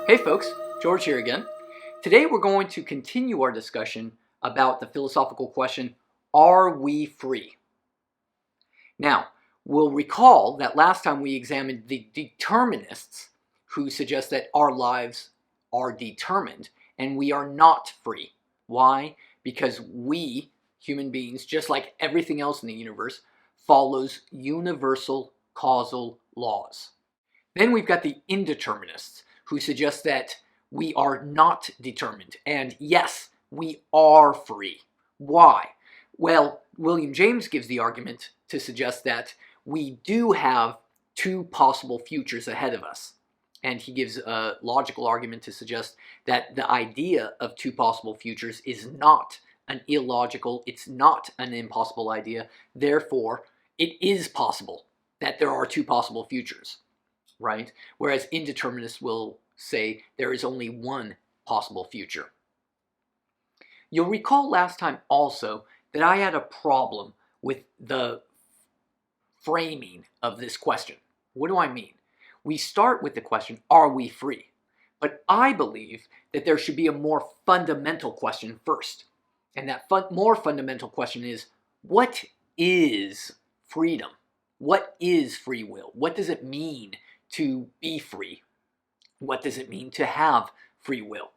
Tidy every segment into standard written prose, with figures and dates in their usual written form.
Hey folks, George here again. Today we're going to continue our discussion about the philosophical question, are we free? Now, we'll recall that last time we examined the determinists who suggest that our lives are determined and we are not free. Why? Because we, human beings, just like everything else in the universe, follows universal causal laws. Then we've got the indeterminists who suggest that we are not determined. And yes, we are free. Why? Well, William James gives the argument to suggest that we do have two possible futures ahead of us. And he gives a logical argument to suggest that the idea of two possible futures is not an illogical, it's not an impossible idea. Therefore, it is possible that there are two possible futures. Right? Whereas indeterminists will say there is only one possible future. You'll recall last time also that I had a problem with the framing of this question. What do I mean? We start with the question, are we free? But I believe that there should be a more fundamental question first. And that more fundamental question is, what is freedom? What is free will? What does it mean to be free? What does it mean to have free will?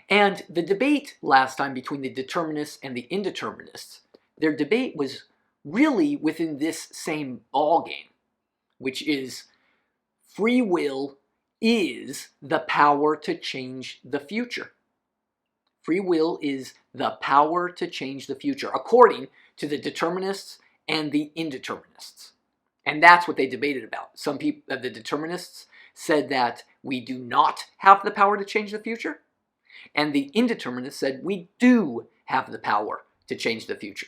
And the debate last time between the determinists and the indeterminists, their debate was really within this same ballgame, which is free will is the power to change the future. Free will is the power to change the future, according to the determinists and the indeterminists. And that's what they debated about. Some people, the determinists, said that we do not have the power to change the future. And the indeterminists said we do have the power to change the future.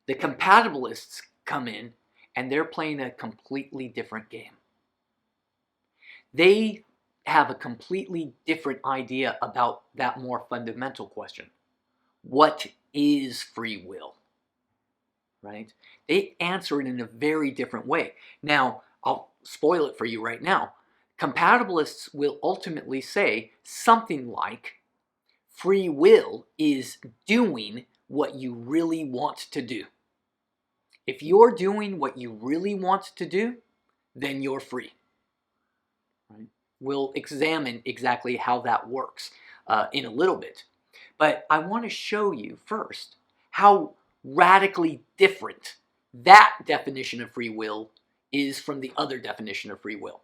The compatibilists come in and they're playing a completely different game. They have a completely different idea about that more fundamental question. What is free will? Right? They answer it in a very different way. Now, I'll spoil it for you right now. Compatibilists will ultimately say something like, free will is doing what you really want to do. If you're doing what you really want to do, then you're free. Right? We'll examine exactly how that works in a little bit. But I want to show you first how radically different that definition of free will is from the other definition of free will.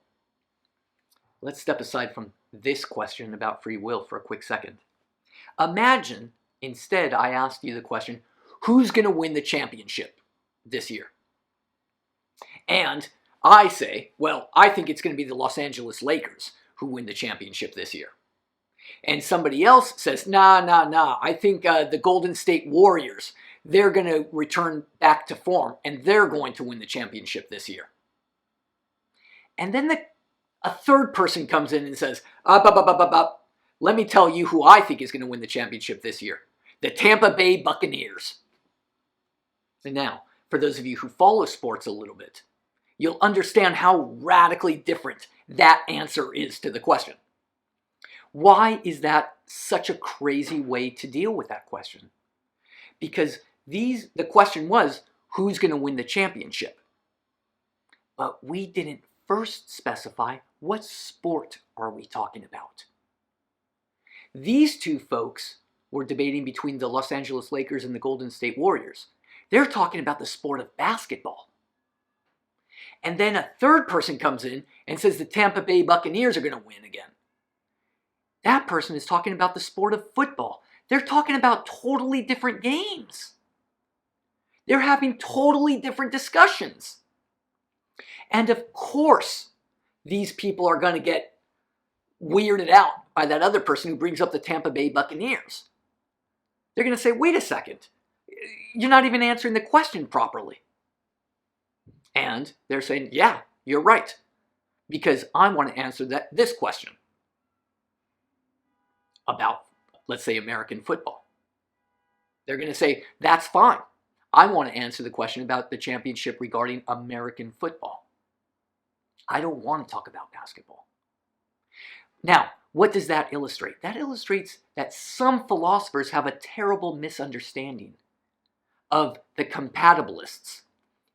Let's step aside from this question about free will for a quick second. Imagine, instead, I asked you the question, who's going to win the championship this year? And I say, well, I think it's going to be the Los Angeles Lakers who win the championship this year. And somebody else says, nah, I think the Golden State Warriors, they're going to return back to form and they're going to win the championship this year. And then a third person comes in and says, let me tell you who I think is going to win the championship this year. The Tampa Bay Buccaneers. And now, for those of you who follow sports a little bit, you'll understand how radically different that answer is to the question. Why is that such a crazy way to deal with that question? Because the question was, who's going to win the championship? But we didn't first specify what sport are we talking about. These two folks were debating between the Los Angeles Lakers and the Golden State Warriors. They're talking about the sport of basketball. And then a third person comes in and says the Tampa Bay Buccaneers are going to win again. That person is talking about the sport of football. They're talking about totally different games. They're having totally different discussions. And of course, these people are going to get weirded out by that other person who brings up the Tampa Bay Buccaneers. They're going to say, wait a second, you're not even answering the question properly. And they're saying, yeah, you're right, because I want to answer this question about, let's say, American football. They're going to say, that's fine. I want to answer the question about the championship regarding American football. I don't want to talk about basketball. Now, what does that illustrate? That illustrates that some philosophers have a terrible misunderstanding of the compatibilists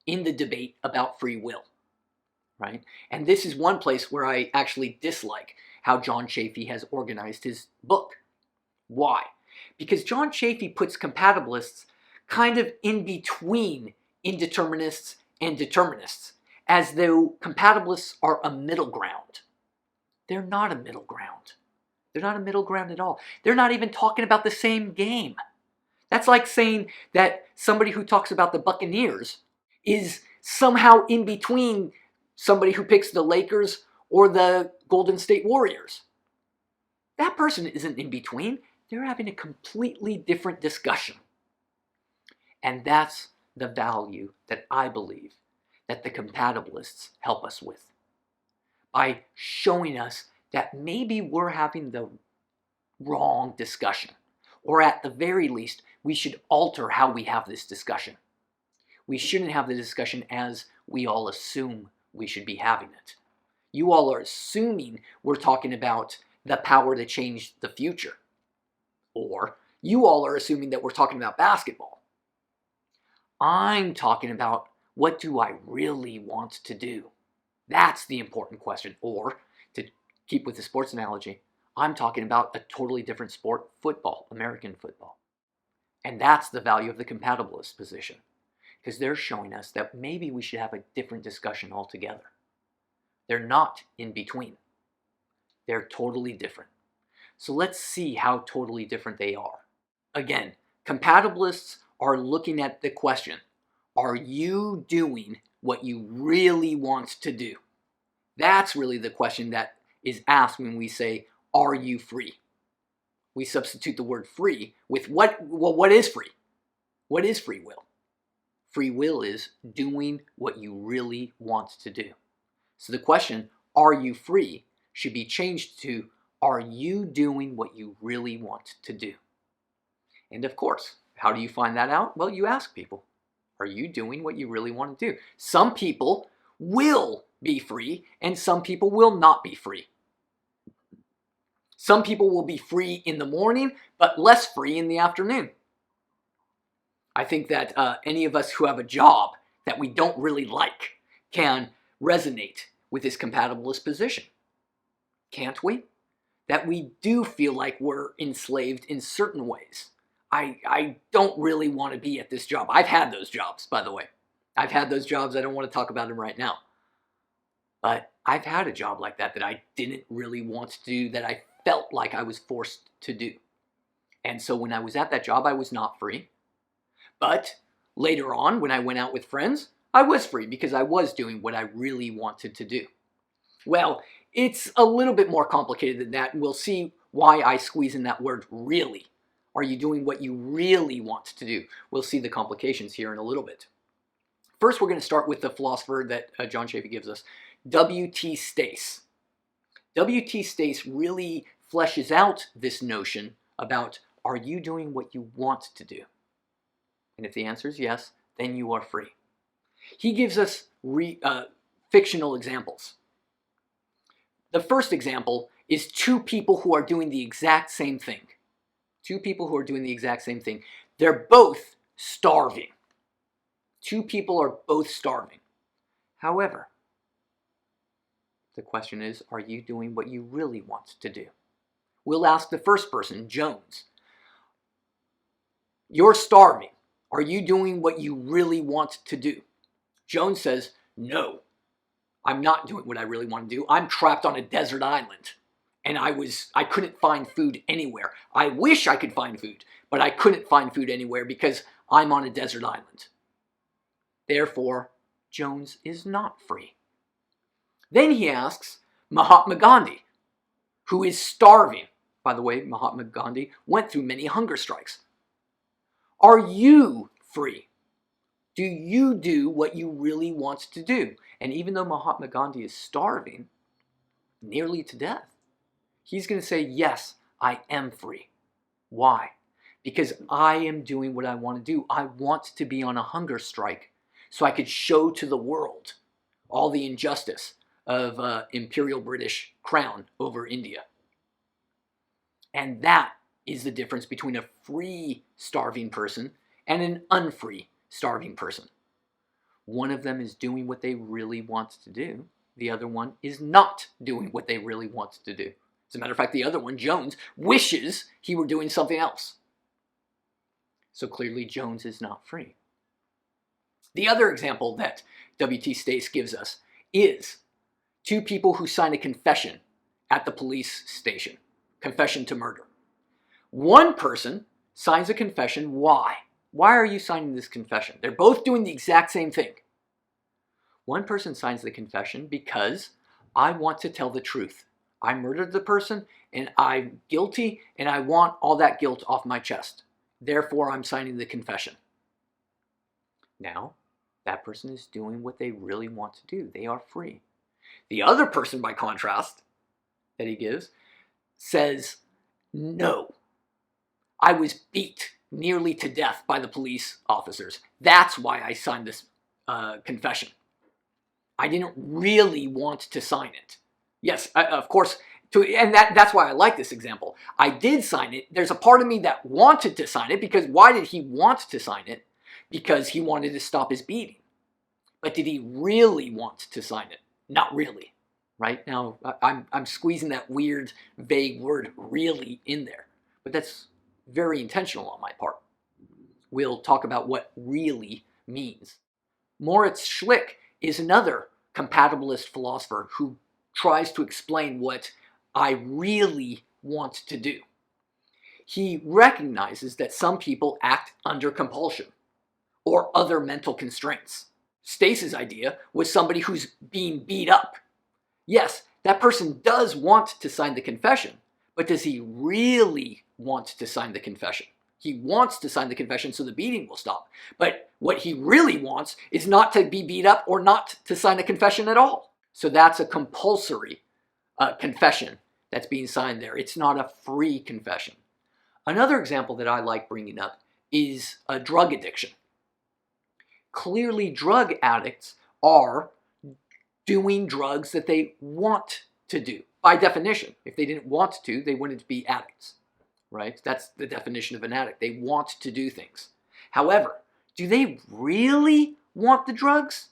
in the debate about free will, right? And this is one place where I actually dislike how John Chafee has organized his book. Why? Because John Chafee puts compatibilists kind of in between indeterminists and determinists, as though compatibilists are a middle ground. They're not a middle ground. They're not a middle ground at all. They're not even talking about the same game. That's like saying that somebody who talks about the Buccaneers is somehow in between somebody who picks the Lakers or the Golden State Warriors. That person isn't in between. They're having a completely different discussion. And that's the value that I believe that the compatibilists help us with, by showing us that maybe we're having the wrong discussion, or at the very least, we should alter how we have this discussion. We shouldn't have the discussion as we all assume we should be having it. You all are assuming we're talking about the power to change the future. Or you all are assuming that we're talking about basketball. I'm talking about, what do I really want to do? That's the important question. Or, to keep with the sports analogy, I'm talking about a totally different sport, football, American football. And that's the value of the compatibilist position, because they're showing us that maybe we should have a different discussion altogether. They're not in between. They're totally different. So let's see how totally different they are. Again, compatibilists are looking at the question, are you doing what you really want to do? That's really the question that is asked when we say, are you free? We substitute the word free with what? Well, what is free? What is free will? Free will is doing what you really want to do. So the question, are you free, should be changed to, are you doing what you really want to do? And of course, how do you find that out? Well, you ask people, are you doing what you really want to do? Some people will be free, and some people will not be free. Some people will be free in the morning, but less free in the afternoon. I think that any of us who have a job that we don't really like can resonate with this compatibilist position. Can't we? That we do feel like we're enslaved in certain ways. I don't really want to be at this job. I've had those jobs, by the way. I've had those jobs. I don't want to talk about them right now. But I've had a job like that I didn't really want to do, that I felt like I was forced to do. And so when I was at that job, I was not free. But later on, when I went out with friends, I was free because I was doing what I really wanted to do. Well, it's a little bit more complicated than that, and we'll see why I squeeze in that word really. Are you doing what you really want to do? We'll see the complications here in a little bit. First, we're going to start with the philosopher that John Chafee gives us, W.T. Stace. W.T. Stace really fleshes out this notion about, are you doing what you want to do? And if the answer is yes, then you are free. He gives us fictional examples. The first example is two people who are doing the exact same thing. Two people who are doing the exact same thing. They're both starving. Two people are both starving. However, the question is, are you doing what you really want to do? We'll ask the first person, Jones. You're starving. Are you doing what you really want to do? Jones says, no, I'm not doing what I really want to do. I'm trapped on a desert island. And I couldn't find food anywhere. I wish I could find food, but I couldn't find food anywhere because I'm on a desert island. Therefore, Jones is not free. Then he asks Mahatma Gandhi, who is starving. By the way, Mahatma Gandhi went through many hunger strikes. Are you free? Do you do what you really want to do? And even though Mahatma Gandhi is starving, nearly to death, he's going to say, yes, I am free. Why? Because I am doing what I want to do. I want to be on a hunger strike so I could show to the world all the injustice of imperial British crown over India. And that is the difference between a free starving person and an unfree starving person. One of them is doing what they really want to do. The other one is not doing what they really want to do. As a matter of fact, the other one, Jones, wishes he were doing something else. So clearly Jones is not free. The other example that W.T. Stace gives us is two people who sign a confession at the police station. Confession to murder. One person signs a confession. Why? Why are you signing this confession? They're both doing the exact same thing. One person signs the confession because I want to tell the truth. I murdered the person and I'm guilty and I want all that guilt off my chest. Therefore, I'm signing the confession. Now, that person is doing what they really want to do. They are free. The other person, by contrast, that he gives, says, no, I was beat nearly to death by the police officers. That's why I signed this confession. I didn't really want to sign it. Yes, of course, and that's why I like this example. I did sign it. There's a part of me that wanted to sign it, because why did he want to sign it? Because he wanted to stop his beating. But did he really want to sign it? Not really. Right? Now, I'm squeezing that weird, vague word really in there. But that's very intentional on my part. We'll talk about what really means. Moritz Schlick is another compatibilist philosopher who tries to explain what I really want to do. He recognizes that some people act under compulsion or other mental constraints. Stace's idea was somebody who's being beat up. Yes, that person does want to sign the confession, but does he really want to sign the confession? He wants to sign the confession so the beating will stop. But what he really wants is not to be beat up or not to sign a confession at all. So that's a compulsory confession that's being signed there. It's not a free confession. Another example that I like bringing up is a drug addiction. Clearly, drug addicts are doing drugs that they want to do. By definition, if they didn't want to, they wouldn't be addicts, right? That's the definition of an addict. They want to do things. However, do they really want the drugs?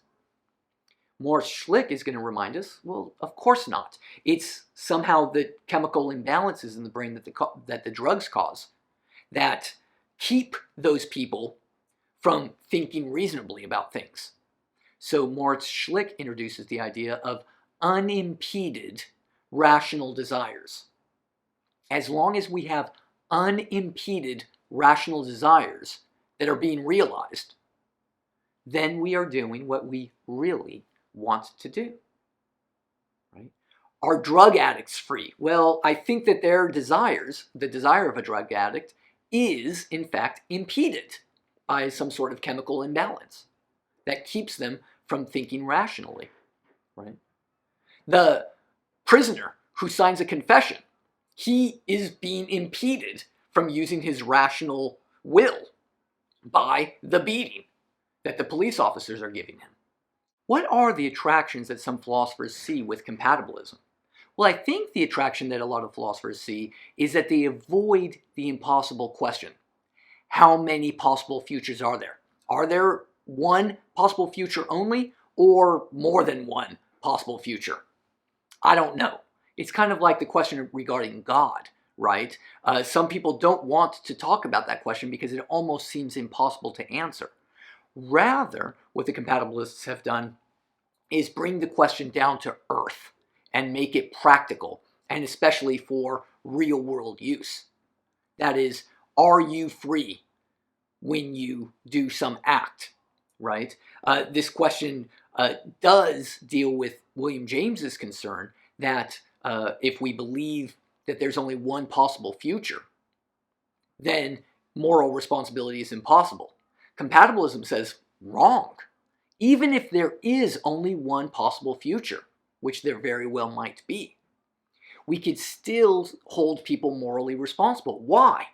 Moritz Schlick is going to remind us, well, of course not. It's somehow the chemical imbalances in the brain that the drugs cause that keep those people from thinking reasonably about things. So Moritz Schlick introduces the idea of unimpeded rational desires. As long as we have unimpeded rational desires that are being realized, then we are doing what we really want to do. Right? Are drug addicts free? Well, I think that their desires, the desire of a drug addict, is in fact impeded by some sort of chemical imbalance that keeps them from thinking rationally. Right? The prisoner who signs a confession, he is being impeded from using his rational will by the beating that the police officers are giving him. What are the attractions that some philosophers see with compatibilism? Well, I think the attraction that a lot of philosophers see is that they avoid the impossible question. How many possible futures are there? Are there one possible future only, or more than one possible future? I don't know. It's kind of like the question regarding God, right? Some people don't want to talk about that question because it almost seems impossible to answer. Rather, what the compatibilists have done is bring the question down to earth and make it practical, and especially for real-world use. That is, are you free when you do some act, right? This question does deal with William James's concern that if we believe that there's only one possible future, then moral responsibility is impossible. Compatibilism says, wrong. Even if there is only one possible future, which there very well might be, we could still hold people morally responsible. Why?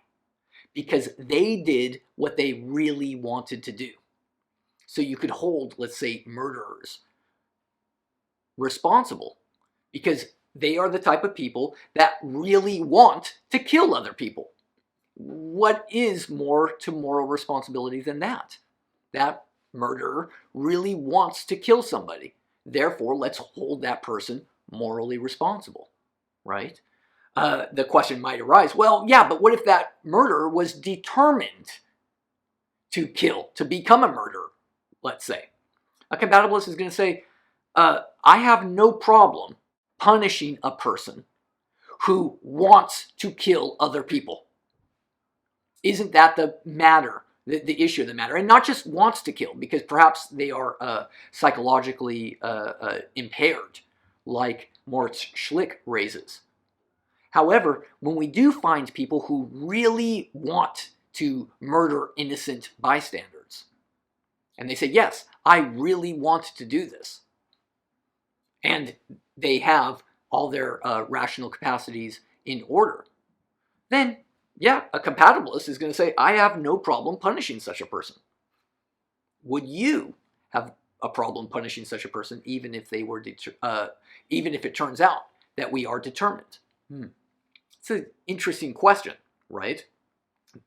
Because they did what they really wanted to do. So you could hold, let's say, murderers responsible because They are the type of people that really want to kill other people. What is more to moral responsibility than that? That murderer really wants to kill somebody. Therefore, let's hold that person morally responsible, right? The question might arise, well, yeah, but what if that murderer was determined to kill, to become a murderer, let's say? A compatibilist is going to say, I have no problem punishing a person who wants to kill other people. Isn't that the matter, the issue of the matter? And not just wants to kill, because perhaps they are psychologically impaired, like Moritz Schlick raises. However, when we do find people who really want to murder innocent bystanders, and they say, yes, I really want to do this, and they have all their rational capacities in order, then, yeah, a compatibilist is going to say, I have no problem punishing such a person. Would you have a problem punishing such a person, even if they were, even if it turns out that we are determined? It's an interesting question, right?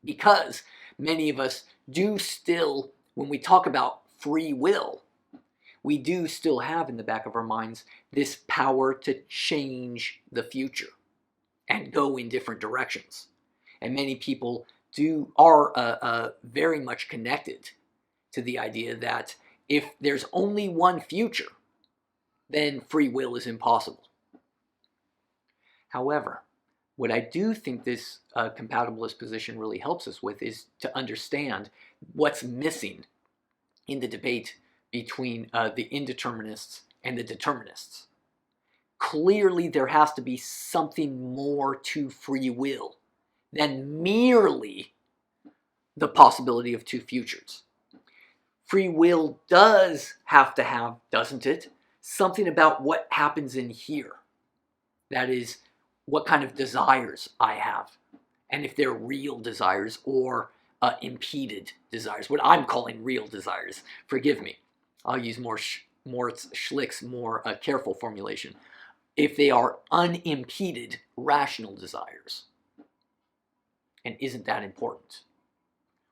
Because many of us do still, when we talk about free will, we do still have in the back of our minds this power to change the future and go in different directions. And many people are very much connected to the idea that if there's only one future, then free will is impossible. However, what I do think this compatibilist position really helps us with is to understand what's missing in the debate between the indeterminists and the determinists. Clearly, there has to be something more to free will than merely the possibility of two futures. Free will does have to have, doesn't it, something about what happens in here. That is, what kind of desires I have, and if they're real desires or impeded desires, what I'm calling real desires. Forgive me. I'll use Moritz Schlick's more careful formulation. If they are unimpeded rational desires. And isn't that important?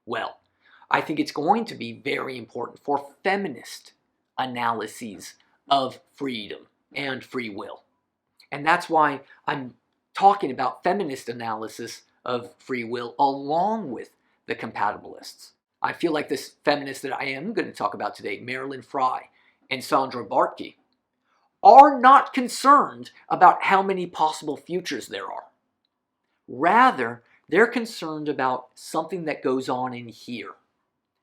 Well, I think it's going to be very important for feminist analyses of freedom and free will. And that's why I'm talking about feminist analysis of free will along with the compatibilists. I feel like this feminist that I am going to talk about today, Marilyn Frye and Sandra Bartke, are not concerned about how many possible futures there are. Rather, they're concerned about something that goes on in here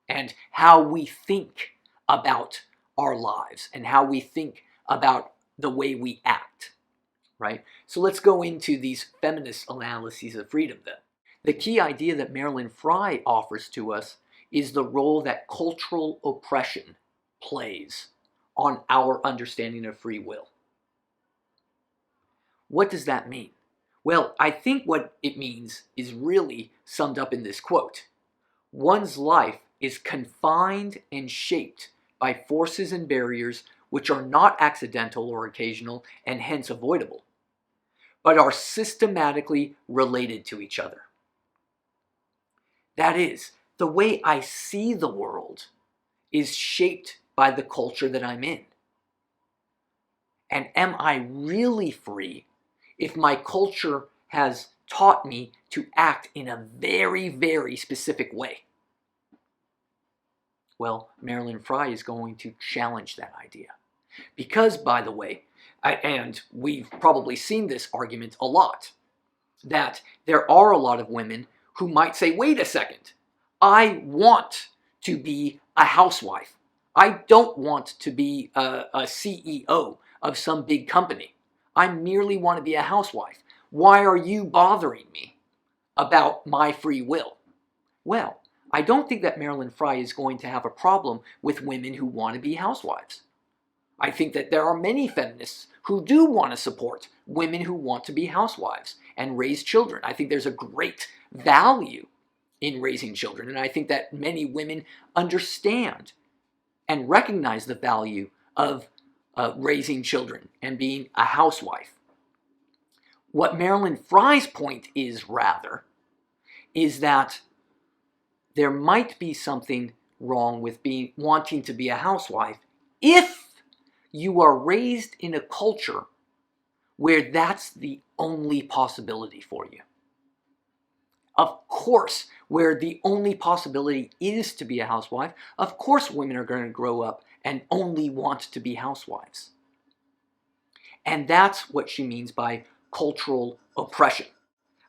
and how we think about our lives and how we think about the way we act, right? So let's go into these feminist analyses of freedom then. The key idea that Marilyn Frye offers to us is the role that cultural oppression plays on our understanding of free will. What does that mean? Well, I think what it means is really summed up in this quote. One's life is confined and shaped by forces and barriers which are not accidental or occasional and hence avoidable, but are systematically related to each other. That is, the way I see the world is shaped by the culture that I'm in. And am I really free if my culture has taught me to act in a very, very specific way? Well, Marilyn Frye is going to challenge that idea. Because, by the way, and we've probably seen this argument a lot, that there are a lot of women who might say, wait a second, I want to be a housewife. I don't want to be a CEO of some big company. I merely want to be a housewife. Why are you bothering me about my free will? Well, I don't think that Marilyn Frye is going to have a problem with women who want to be housewives. I think that there are many feminists who do want to support women who want to be housewives and raise children. I think there's a great value in raising children, and I think that many women understand and recognize the value of raising children and being a housewife. What Marilyn Frye's point is, rather, is that there might be something wrong with wanting to be a housewife if you are raised in a culture where that's the only possibility for you. Of course, where the only possibility is to be a housewife, of course women are going to grow up and only want to be housewives. And that's what she means by cultural oppression.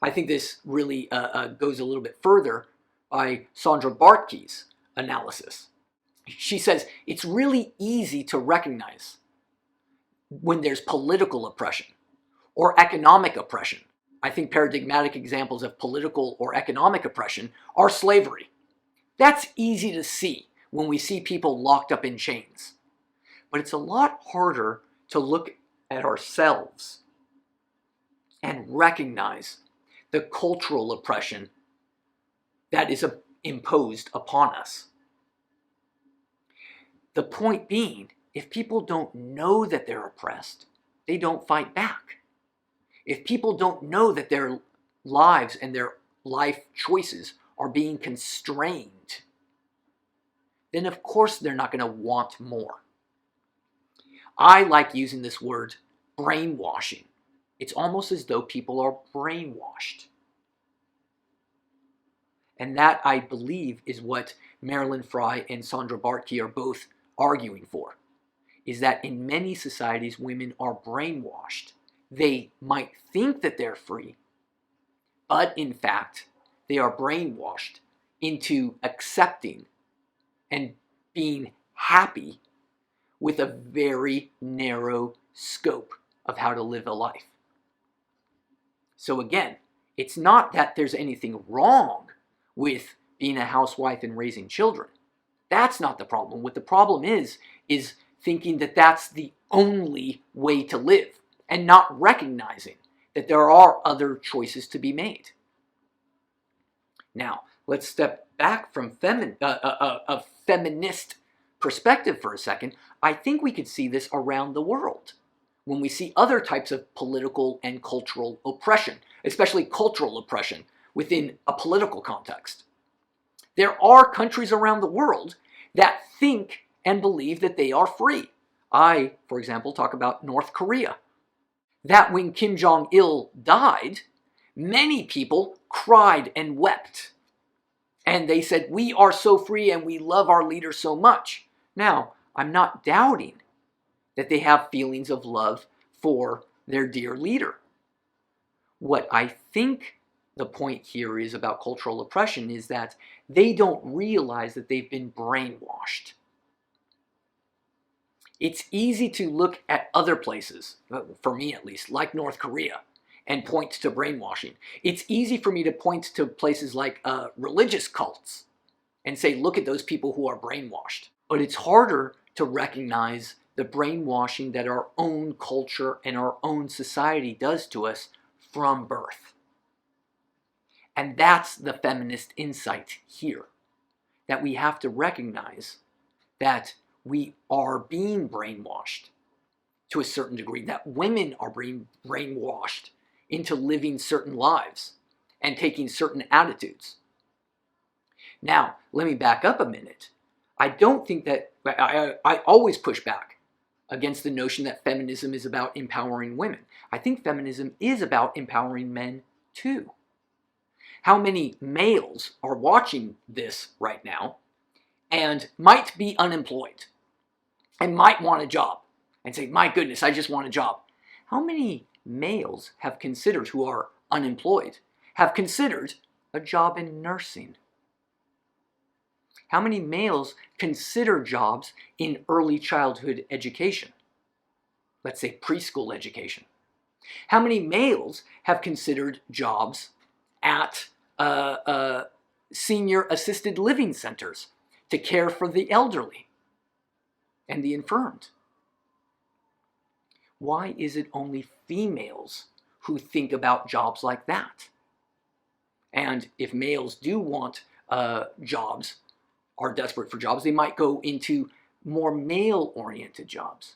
I think this really goes a little bit further by Sandra Bartke's analysis. She says it's really easy to recognize when there's political oppression or economic oppression. I think paradigmatic examples of political or economic oppression are slavery. That's easy to see when we see people locked up in chains. But it's a lot harder to look at ourselves and recognize the cultural oppression that is imposed upon us. The point being, if people don't know that they're oppressed, they don't fight back. If people don't know that their lives and their life choices are being constrained, then of course they're not going to want more. I like using this word brainwashing. It's almost as though people are brainwashed. And that, I believe, is what Marilyn Frye and Sandra Bartke are both arguing for, is that in many societies, women are brainwashed. They might think that they're free, but in fact, they are brainwashed into accepting and being happy with a very narrow scope of how to live a life. So again, it's not that there's anything wrong with being a housewife and raising children. That's not the problem. What the problem is thinking that that's the only way to live and not recognizing that there are other choices to be made. Now, let's step back from a feminist perspective for a second. I think we could see this around the world when we see other types of political and cultural oppression, especially cultural oppression within a political context. There are countries around the world that think and believe that they are free. I, for example, talk about North Korea. That when Kim Jong-il died, many people cried and wept. And they said, we are so free and we love our leader so much. Now, I'm not doubting that they have feelings of love for their dear leader. What I think the point here is about cultural oppression is that they don't realize that they've been brainwashed. It's easy to look at other places, for me at least, like North Korea, and point to brainwashing. It's easy for me to point to places like religious cults and say, look at those people who are brainwashed. But it's harder to recognize the brainwashing that our own culture and our own society does to us from birth. And that's the feminist insight here, that we have to recognize that we are being brainwashed to a certain degree, that women are being brainwashed into living certain lives and taking certain attitudes. Now, let me back up a minute. I don't think that, I always push back against the notion that feminism is about empowering women. I think feminism is about empowering men too. How many males are watching this right now and might be unemployed and might want a job and say, my goodness, I just want a job. How many males have considered, who are unemployed, have considered a job in nursing? How many males consider jobs in early childhood education? Let's say preschool education. How many males have considered jobs at senior assisted living centers to care for the elderly and the infirmed? Why is it only females who think about jobs like that? And if males do want jobs, are desperate for jobs, they might go into more male-oriented jobs.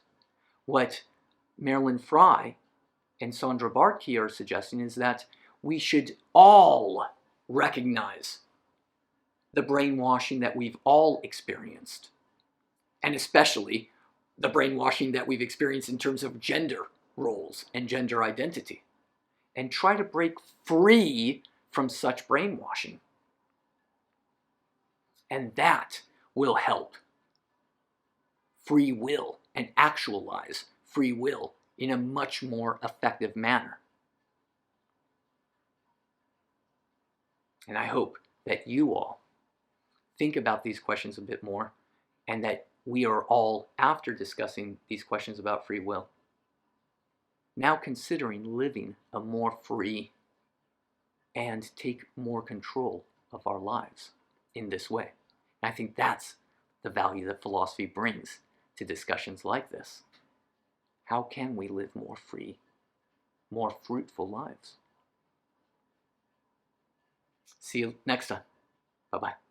What Marilyn Frye and Sandra Bartke are suggesting is that we should all recognize the brainwashing that we've all experienced, and especially the brainwashing that we've experienced in terms of gender roles and gender identity, and try to break free from such brainwashing. And that will help free will and actualize free will in a much more effective manner. And I hope that you all think about these questions a bit more, and that we are all, after discussing these questions about free will, now considering living a more free and take more control of our lives in this way. And I think that's the value that philosophy brings to discussions like this. How can we live more free, more fruitful lives? See you next time. Bye-bye.